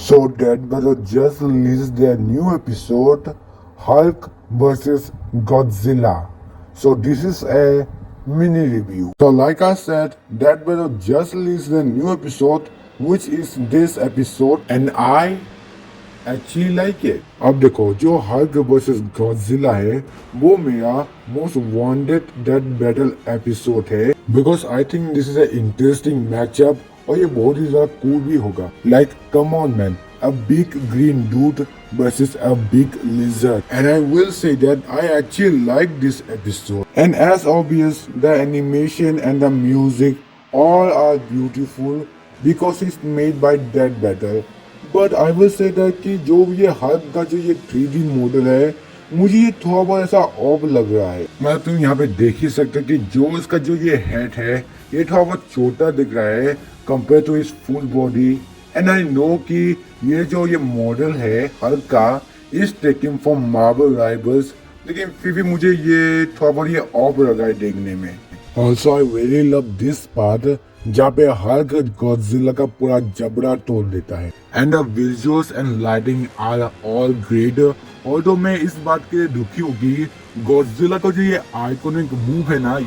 So Dead Brother just released their new episode, Hulk vs. Godzilla. So this is a mini review. So like I said, Dead Brother just released their new episode, which is this episode, and I actually like it. अब देखो जो Hulk versus Godzilla है वो मेरा most wanted death battle episode है because I think this is a interesting matchup और ये बहुत ही ज्यादा कूल भी होगा. Like come on man, a big green dude versus a big lizard, and I will say that I actually like this episode. And as obvious, the animation and the music all are beautiful because it's made by Dead Battle. But I will say that कि जो ये Hulk का जो ये 3D model है मुझे ये थोड़ा बहुत ऐसा ऑफ लग रहा है. मतलब तुम यहाँ पे देख ही सकते हो कि जो इसका जो ये हेड है ये थोड़ा बहुत छोटा दिख रहा है कंपेयर टू इस full body. And I know कि ये जो ये मॉडल है हल्क का is taking from Marvel rivals, लेकिन फिर भी मुझे ये थोड़ा बहुत ये ऑफ लगा है देखने में. Also I very love this part जहाँ पे हल्क गॉडजिला का पूरा जबड़ा तोड़ देता है. And the visuals and lighting are all great. Although मैं इस बात के लिए दुखी हूँ कि गॉडजिला का जो ये आइकॉनिक मूव है ना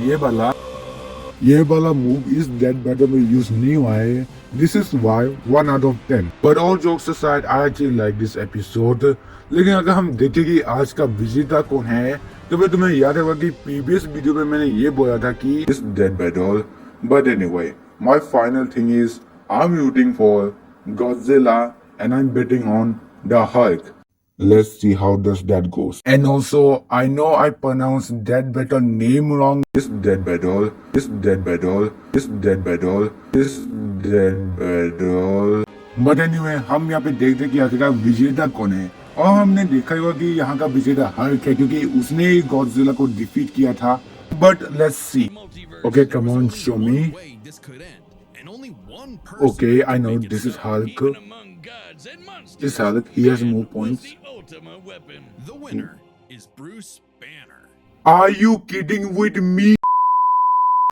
ये वाला मूव इस डेड बैटल में यूज नहीं हुआ है. This is why 1 out of 10. But all jokes aside, I actually like this episode. लेकिन अगर हम देखें कि आज का विजेता कौन है तो फिर तुम्हें याद होगा कि प्रीवियस वीडियो में मैंने ये बोला था कि इस dead battle. But anyway, my final thing is I'm rooting for Godzilla and I'm betting on the Hulk. Let's see how does that goes. And also, I know I pronounced Dead Battle name wrong. This Dead Battle. But anyway, हम यहाँ पे देखते कि आखिर का विजेता कौन है. और हमने देखा होगा कि यहाँ का विजेता हल्क है क्योंकि उसने ही गॉडजिला को डिफीट किया था. But let's see. Okay, come on, show me. Okay, I know this is Hulk. This Hulk, he has more points. The winner is Bruce Banner. Are you kidding with me?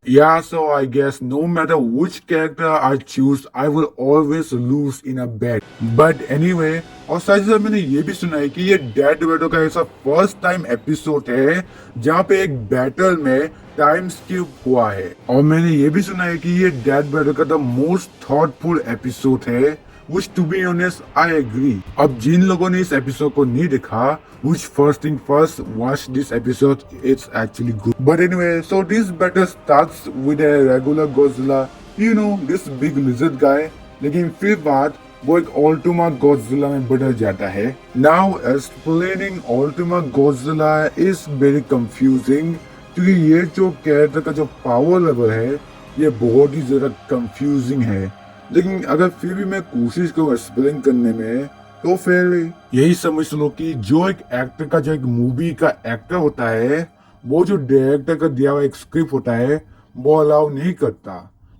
Yeah, so I guess no matter which character I choose, I will always lose in a bet. But anyway, और साथ ही साथ मैंने ये भी सुना है कि ये डेड बैटल का ऐसा फर्स्ट टाइम एपिसोड है जहाँ पे एक बैटल में टाइम स्किप हुआ है. और मैंने ये भी सुना है कि ये डेड बैटल का द मोस्ट थॉटफुल एपिसोड है. Which to be honest, I agree. अब जिन लोगों ने इस एपिसोड को नहीं देखा, which first thing first, watch this episode. It's actually good. But anyway, so this battle starts with a regular Godzilla. You know, this big lizard guy. लेकिन फिर बाद वो एक Ultima Godzilla में बदल जाता है. Now explaining Ultima Godzilla is very confusing क्योंकि ये जो कैरेक्टर का जो पावर लेवल है ये बहुत ही ज्यादा confusing है. लेकिन अगर फिर भी मैं कोशिश करूँ एक्सप्लेन करने में तो फिर यही समझ लो कि जो एक एक्टर का जो एक मूवी का एक्टर होता है वो जो डायरेक्टर का दिया हुआ एक स्क्रिप्ट होता है वो अलाउ नहीं करता.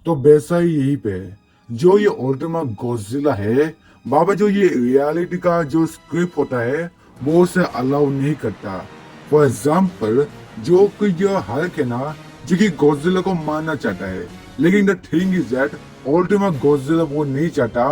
तो वैसा ही यही पे है. जो ये अल्टीमा गॉडजिला है बाबा जो ये रियलिटी का जो स्क्रिप्ट होता है वो उसे अलाउ नहीं करता. फॉर एग्जाम्पल जो हल्क है ना जो कि गॉडजिला को मारना चाहता है, लेकिन the thing is that Ultima Godzilla वो नहीं चाहता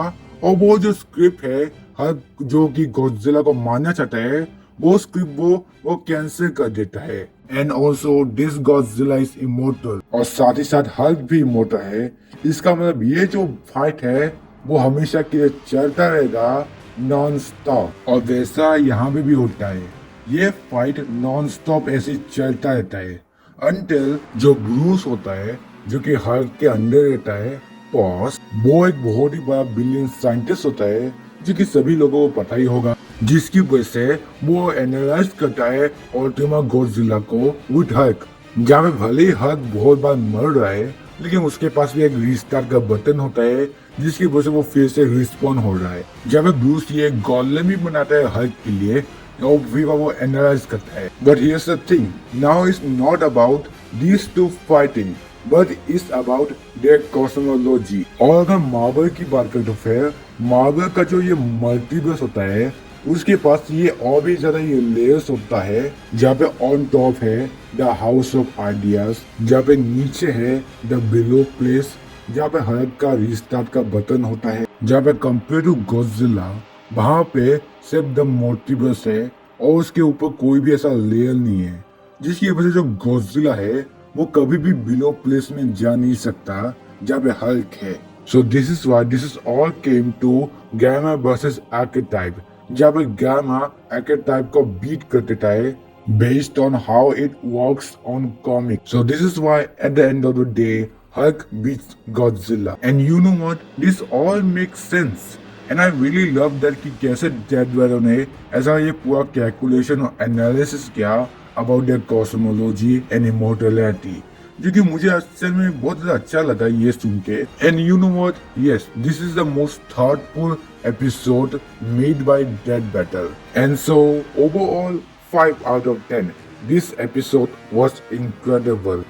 और वो जो स्क्रिप्ट है हल्क जो कि गॉडजिला को मारना चाहता है वो स्क्रिप्ट वो कैंसिल कर देता है. And also this Godzilla is immortal और साथ ही साथ हल्क भी इमोर्टल है. इसका मतलब ये जो फाइट है वो हमेशा के लिए चलता रहेगा नॉन स्टॉप. और वैसा यहाँ पे भी होता है. ये फाइट नॉन स्टॉप ऐसे चलता रहता है अनटिल जो ब्रूस होता है जो कि हल्क के अंदर रहता है बॉस. वो एक बहुत ही बड़ा बिलियन साइंटिस्ट होता है जो कि सभी लोगों को पता ही होगा, जिसकी वजह से वो एनालाइज करता है अल्टीमा गॉडजिला को विद हल्क. जहाँ पे भले ही हल्क बहुत बार मर रहा है लेकिन उसके पास भी एक रीस्टार्ट का बटन होता है जिसकी वजह से वो फिर से रिस्पॉन्ड हो रहा है. जहाँ पे ब्रूस ये गोलेम भी बनाता है हल्क के लिए और फिर वो एनालाइज करता है. But here's the thing, now it's not about these two fighting but it's about their cosmology. और अगर मार्वल की बात करें तो फिर मार्वल का जो ये मल्टीवर्स होता है उसके पास ये और भी ज्यादा ये लेयर्स होता है. जहाँ पे ऑन टॉप है द हाउस ऑफ आइडियाज, जहाँ पे नीचे है द बिलो प्लेस, जहाँ पे हल्क का रिस्टार्ट का बटन होता है, जहाँ पे कंपेयर टू गॉडजिला वहाँ पे सिर्फ द मोटिवस है और उसके ऊपर कोई भी ऐसा लेयर नहीं है, जिसकी वजह से जो गॉडजिला है वो कभी भी बिलो प्लेस में जा नहीं सकता जहाँ पे हल्क है। So this is why this is all came to gamma versus archetype, जहाँ पे गामा आर्केटाइप को बीट करते है based on how it works on comics. So this is why at the end of the day Hulk beats Godzilla. And you know what? This all makes sense. And I really love that कि कैसे dead वेरो ने ऐसा ये पूरा calculation और analysis किया about their cosmology and immortality, जो कि मुझे असल में बहुत ज़्यादा अच्छा लगा ये सुन के। And you know what? Yes, this is the most thoughtful episode made by Dead Battle. And so overall 5 out of 10. This episode was incredible.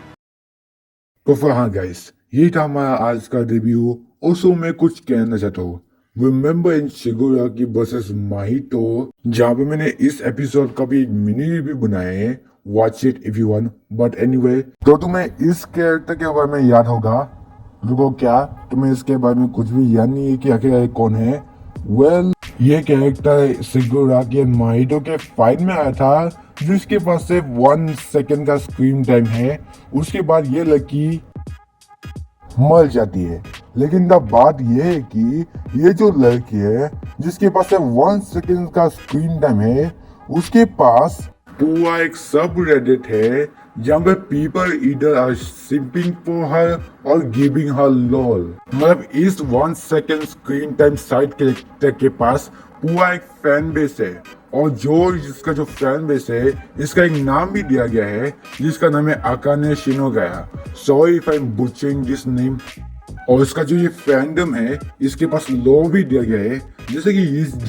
तो फिर हाँ गाइस, ये था हमारा आज का रिव्यू। ओसो मैं कुछ कहना चाहता हूँ। Remember in Shigaraki versus Mahito, जहाँ पे मैंने इस एपिसोड का भी एक मिनी रिव्यू बनाया है। Watch it if you want. But anyway, तो तुम्हें इस कैरेक्टर के बारे में याद होगा। रुको, क्या तुम्हें इसके बारे में कुछ भी याद नहीं है कि आखिर ये कौन है? Well, ये कैरेक्टर शिगाराकी और माहितो के फाइट में आया था, जिसके पास सिर्फ 1 सेकंड का स्क्रीन टाइम है। उसके बाद ये लड़की मर जाती है। लेकिन द बात ये है कि ये जो लड़की है जिसके पास सिर्फ 1 सेकंड का स्क्रीन टाइम है, उसके पास पूरा एक सब रेडिट है जहाँ पे people either are simping for her और गिविंग हर लॉल। मतलब इस 1 second screen time side character के पास पूरा एक फैन बेस है, और जिसका जो फैन बेस है इसका एक नाम भी दिया गया है, जिसका नाम है Akane Shinogaya. Sorry if I am butchering this name. और इसका जो ये फैंडम है इसके पास लॉ भी दिया गया है, जैसे कि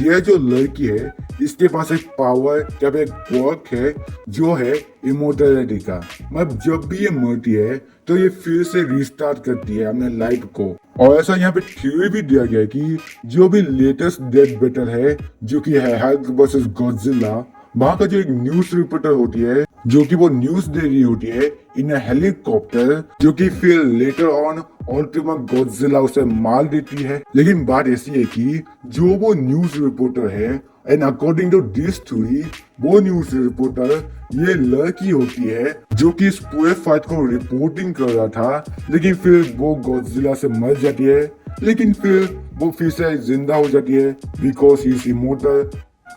ये जो लड़की है इसके पास एक पावर या फिर एक क्वर्क है जो है इमोर्टैलिटी का। मतलब जब भी ये मरती है तो ये फिर से रिस्टार्ट करती है अपने लाइफ को। और ऐसा यहाँ पे थ्योरी भी दिया गया है कि जो भी लेटेस्ट डेड बैटल है जो कि है हल्क वर्सेस गॉडजिला, वहाँ का जो एक न्यूज रिपोर्टर होती है जो कि वो न्यूज दे रही होती है इन अ हेलीकॉप्टर, जो कि फिर लेटर ऑन अल्टीमा गॉडजिला उसे मार देती है। लेकिन बात ऐसी है कि जो वो न्यूज रिपोर्टर है, and according to this theory, वो न्यूज रिपोर्टर ये लड़की होती है जो कि इस पूरे फाइट को रिपोर्टिंग कर रहा था। लेकिन फिर वो गॉडजिला से मर जाती है, लेकिन फिर वो फिर से जिंदा हो जाती है because he is immortal.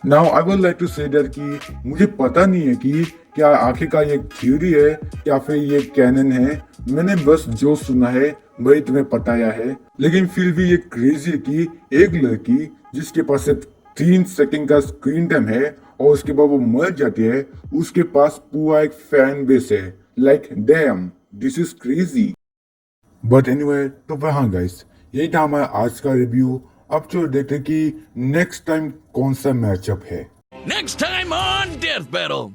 Now I would like to say that कि मुझे पता नहीं है कि क्या आखिरकार ये थ्योरी है या फिर ये कैनन है। मैंने बस जो सुना है वही तुम्हें बताया है। लेकिन फिर भी ये क्रेजी है कि एक लड़की जिसके पास सिर्फ 3 सेकंड का स्क्रीन टाइम है और उसके बाद वो मर जाती है, उसके पास पूरा एक फैन बेस है। Like damn, this is crazy. But anyway, तो फिर हाँ गाइस, यही था हमारा आज का रिव्यू। अब चलो देखते हैं कि नेक्स्ट टाइम कौन सा मैचअप है। Next time on Death Battle.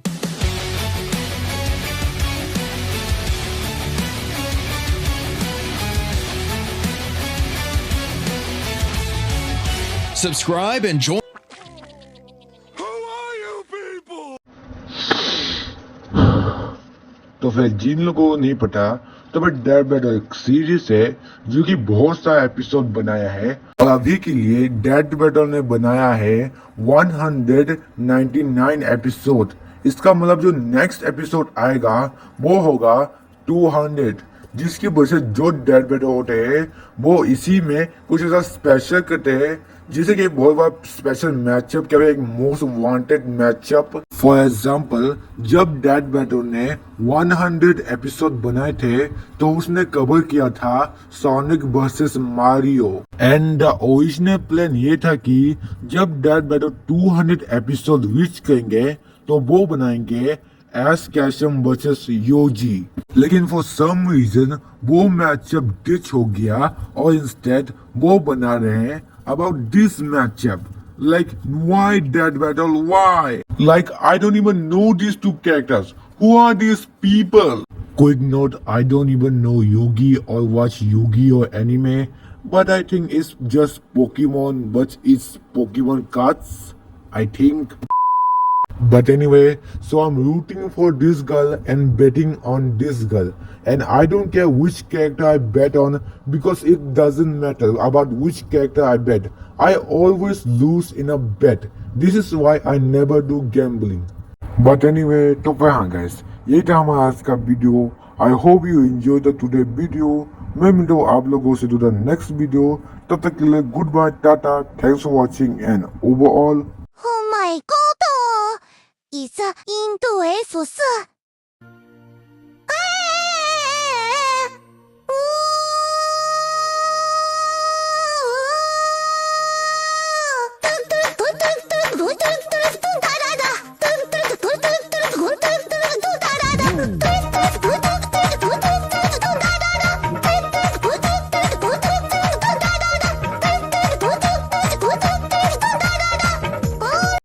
Subscribe and join. Who are you people? तो फिर जिन लोगों को नहीं पता, तो फिर डेड बैटल एक सीरीज है जो कि बहुत सारा एपिसोड बनाया है, और अभी के लिए डेड बैटल ने बनाया है 199 एपिसोड। इसका मतलब जो नेक्स्ट एपिसोड आएगा वो होगा 200, जिसकी वजह से जो डेड बैटल होते हैं वो इसी में कुछ ऐसा स्पेशल करते हैं, जैसे कि बहुत बार स्पेशल मैचअप क्या एक most wanted matchup. For example, जब डेड बैटल ने 100 एपिसोड बनाए थे तो उसने कवर किया था sonic versus Mario. And the original plan ये था कि जब डेड बैटल 200 एपिसोड रीच करेंगे तो वो बनाएंगे एस कैशम वर्सेस योजी। लेकिन फॉर सम रीजन वो मैचअप डिच हो गया और इंस्टेड वो बना रहे हैं about this matchup. Like, why Dead Battle? Why? Like, I don't even know these two characters. Who are these people? Quick note, I don't even know Yugi or watch Yugi or anime, but I think it's just Pokemon, but it's Pokemon cards, I think. But anyway, so I'm rooting for this girl and betting on this girl. And I don't care which character I bet on because it doesn't matter about which character I bet. I always lose in a bet. This is why I never do gambling. But anyway, तो फिर हाँ guys, ये था हमारा आज का video. I hope you enjoyed the today video. मैं मिलता हूँ आप लोगों से to the next video. तब तक के लिए goodbye, tata, thanks for watching and overall. Oh my god! いざインドへそす。